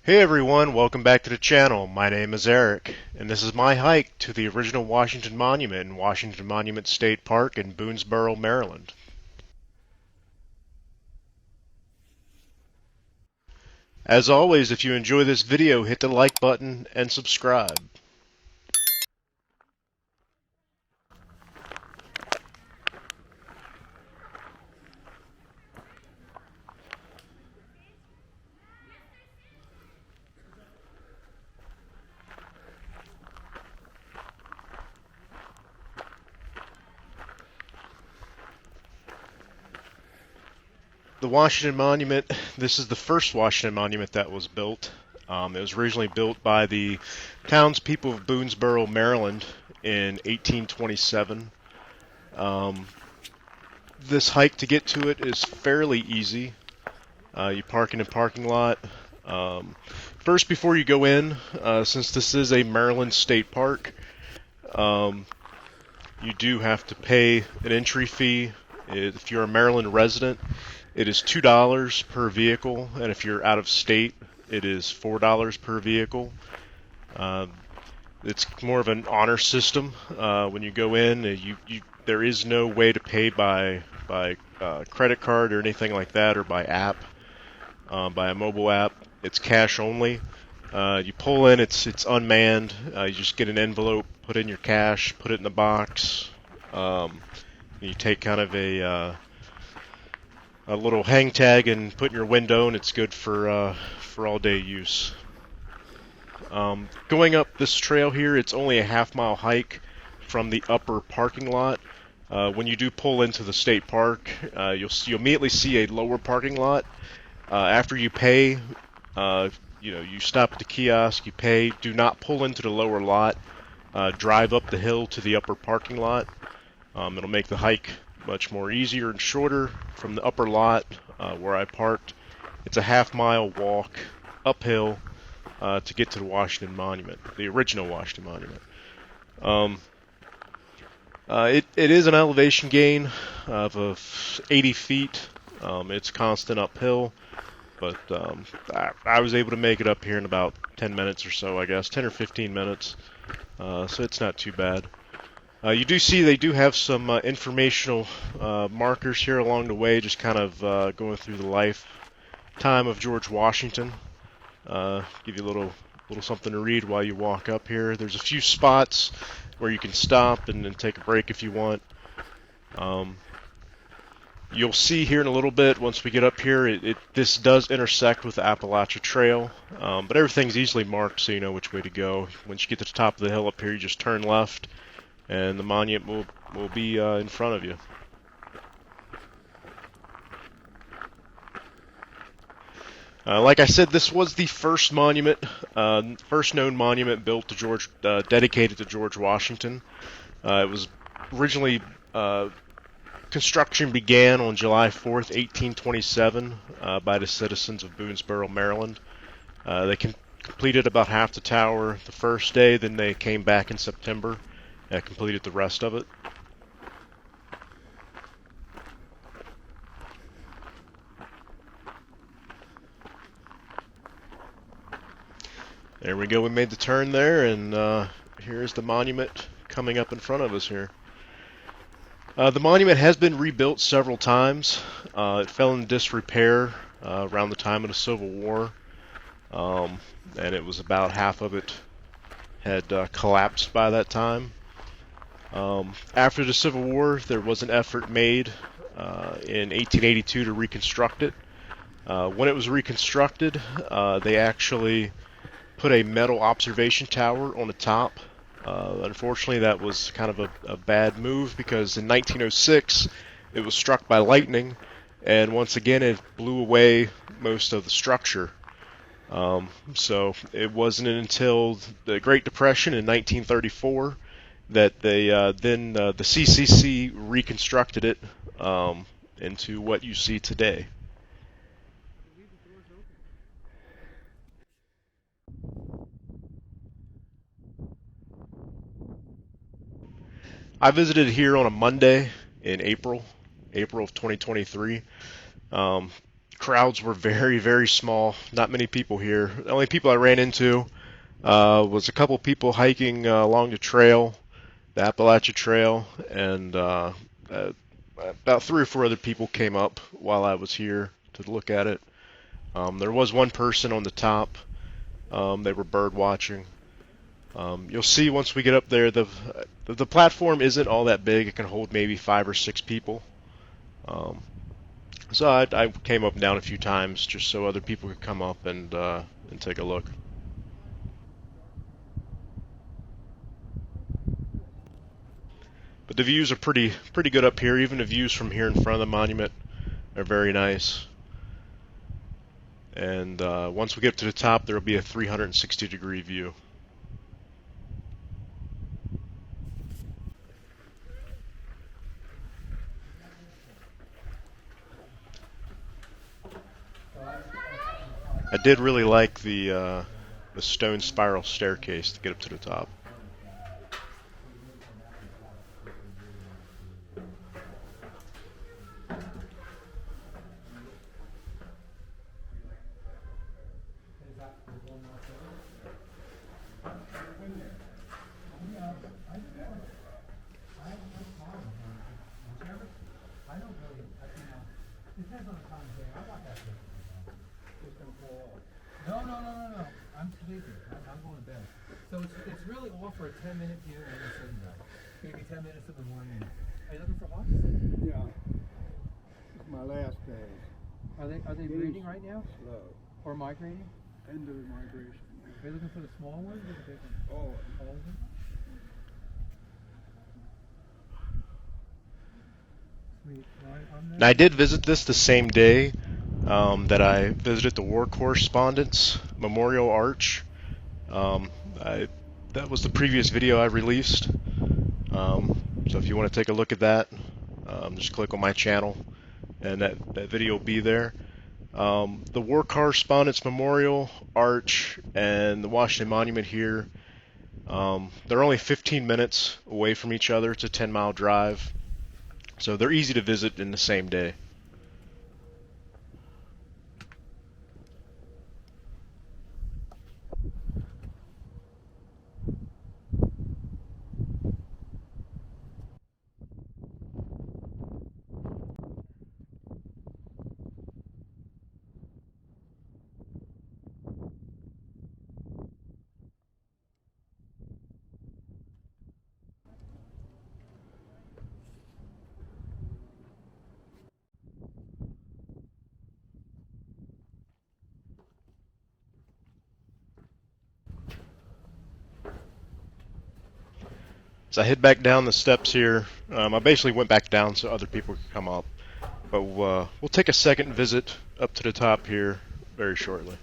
Hey everyone, welcome back to the channel. My name is Eric, and this is my hike to the original Washington Monument in Washington Monument State Park in Boonsboro, Maryland. As always, if you enjoy this video, hit the like button and subscribe. The Washington Monument, this is the first Washington Monument that was built. It was originally built by the townspeople of Boonsboro, Maryland in 1827. Um, this hike to get to it is fairly easy. You park in a parking lot. Um, First, before you go in, since this is a Maryland state park, um, you do have to pay an entry fee. If you're a Maryland resident, it is $2 per vehicle, and if you're out of state, it is $4 per vehicle. Um, it's more of an honor system. When you go in, there is no way to pay by credit card or anything like that, or by app. By a mobile app. It's cash only. You pull in, it's unmanned. You just get an envelope, put in your cash, put it in the box. You take kind of a little hang tag and put in your window, and it's good for all day use. Going up this trail here, it's only a half-mile hike from the upper parking lot. When you do pull into the state park, you'll immediately see a lower parking lot. After you pay, you stop at the kiosk, you pay. Do not pull into the lower lot. Drive up the hill to the upper parking lot. It'll make the hike much more easier and shorter from the upper lot where I parked. It's a half-mile walk uphill to get to the Washington Monument, the original Washington Monument. It is an elevation gain of 80 feet. It's constant uphill. But I was able to make it up here in about 10 minutes or so, I guess, 10 or 15 minutes. So it's not too bad. You do see they do have some informational markers here along the way, just kind of going through the lifetime of George Washington. Give you a little something to read while you walk up here. There's a few spots where you can stop and take a break if you want. You'll see here in a little bit, once we get up here, this does intersect with the Appalachia Trail, but everything's easily marked so you know which way to go. Once you get to the top of the hill up here, you just turn left, and the monument will be in front of you. Like I said, this was the first monument, first known monument built to dedicated to George Washington. It was originally construction began on July 4th, 1827, by the citizens of Boonsboro, Maryland. They completed about half the tower the first day, then they came back in September and completed the rest of it. There we go, we made the turn there, and here's the monument coming up in front of us here. The monument has been rebuilt several times. It fell in disrepair around the time of the Civil War, and it was about half of it had collapsed by that time. After the Civil War, there was an effort made in 1882 to reconstruct it. When it was reconstructed, they actually put a metal observation tower on the top. Unfortunately, that was kind of a bad move because in 1906 it was struck by lightning, and once again it blew away most of the structure. So it wasn't until the Great Depression in 1934 that the CCC reconstructed it into what you see today. I visited here on a Monday in April of 2023. Crowds were very, very small. Not many people here. The only people I ran into was a couple people hiking along the trail, the Appalachia Trail, and uh, about 3 or 4 other people came up while I was here to look at it. There was one person on the top. They were bird watching. You'll see once we get up there, the platform isn't all that big. It can hold maybe 5 or 6 people. Um, so I came up and down a few times just so other people could come up and take a look. But the views are pretty good up here. Even the views from here in front of the monument are very nice. And once we get up to the top, there will be a 360-degree view. I did really like the stone spiral staircase to get up to the top. I'm sleeping. I'm going to bed. So it's really all for a 10-minute view and a sitting down. Maybe 10 minutes in the morning. Are you looking for hawks? Yeah. It's my last day. Are they breeding right now? Slow. Or migrating? End of the migration. Are you looking for the small ones or the big ones? Oh. All of them? Sweet. And I did visit this the same day that I visited the War Correspondence Memorial Arch. Um, that was the previous video I released. So if you want to take a look at that, just click on my channel, and that video will be there. The War Correspondence Memorial Arch and the Washington Monument here, they're only 15 minutes away from each other. It's a 10-mile drive, so they're easy to visit in the same day. So I head back down the steps here. I basically went back down so other people could come up. But we'll take a second visit up to the top here very shortly.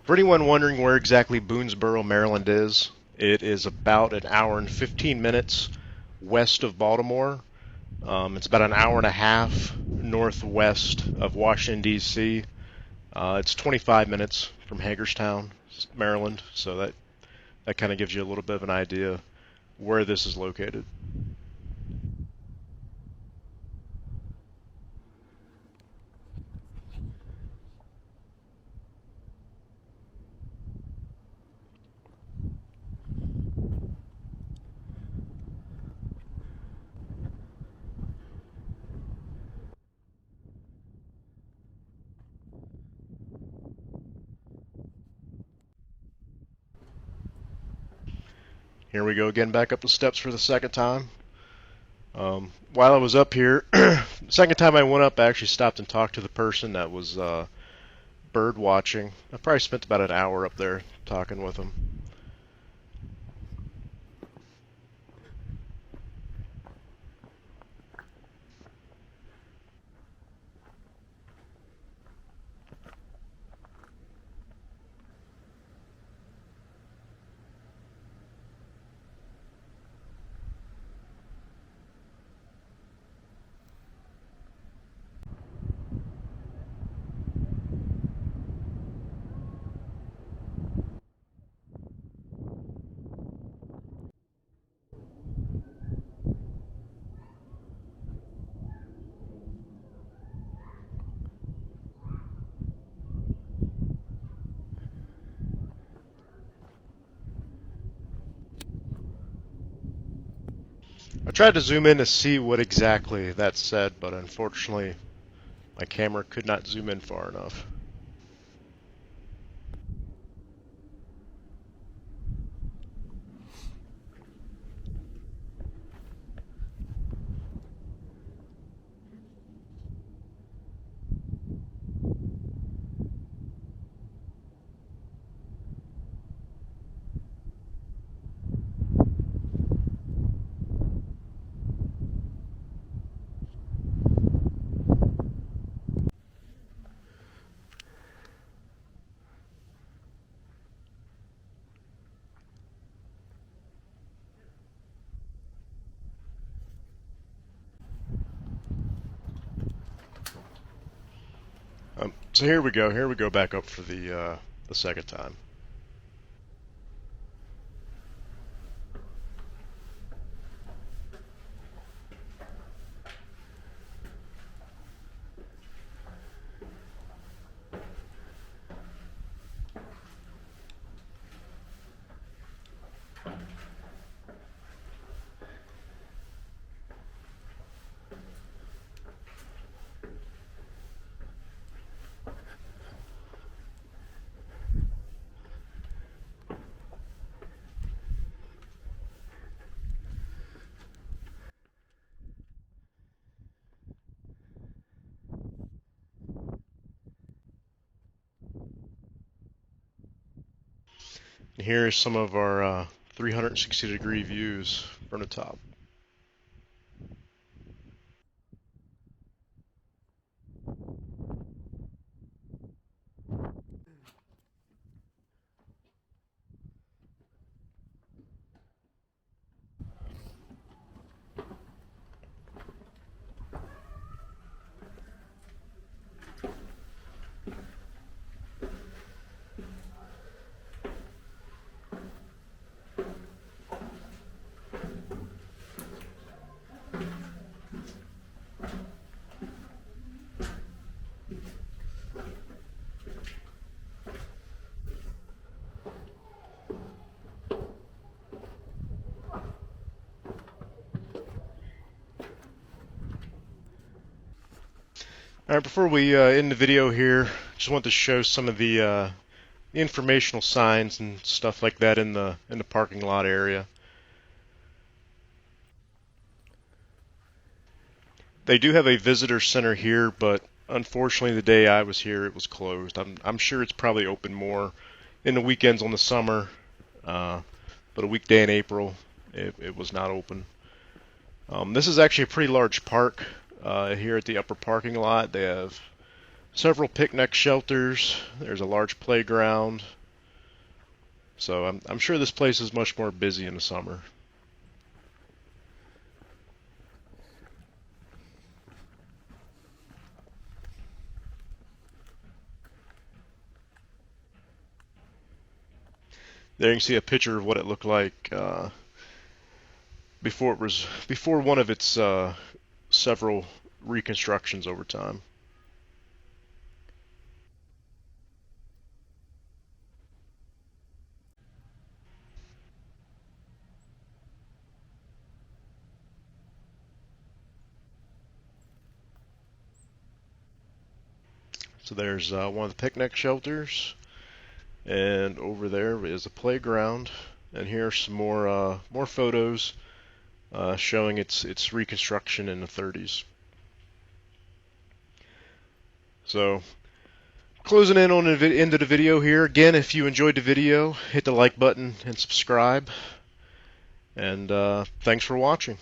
For anyone wondering where exactly Boonsboro, Maryland is, it is about an hour and 15 minutes west of Baltimore. It's about an hour and a half northwest of Washington, D.C. It's 25 minutes from Hagerstown, Maryland, so that kind of gives you a little bit of an idea where this is located. Here we go again, back up the steps for the second time. While I was up here, second time I went up, I actually stopped and talked to the person that was bird watching. I probably spent about an hour up there talking with him. I tried to zoom in to see what exactly that said, but unfortunately my camera could not zoom in far enough. So here we go. Here we go back up for the second time. And here's some of our 360-degree views from the top. All right, before we end the video here, just want to show some of the informational signs and stuff like that in the parking lot area. They do have a visitor center here, but unfortunately, the day I was here, it was closed. I'm sure it's probably open more in the weekends on the summer, but a weekday in April, it was not open. This is actually a pretty large park here at the upper parking lot. They have several picnic shelters. There's a large playground. So I'm sure this place is much more busy in the summer. There you can see a picture of what it looked like before one of its several reconstructions over time. So there's one of the picnic shelters, and over there is a playground. And here are some more photos showing its reconstruction in the 30s. So closing in on the end of the video here. Again, if you enjoyed the video, hit the like button and subscribe. And thanks for watching.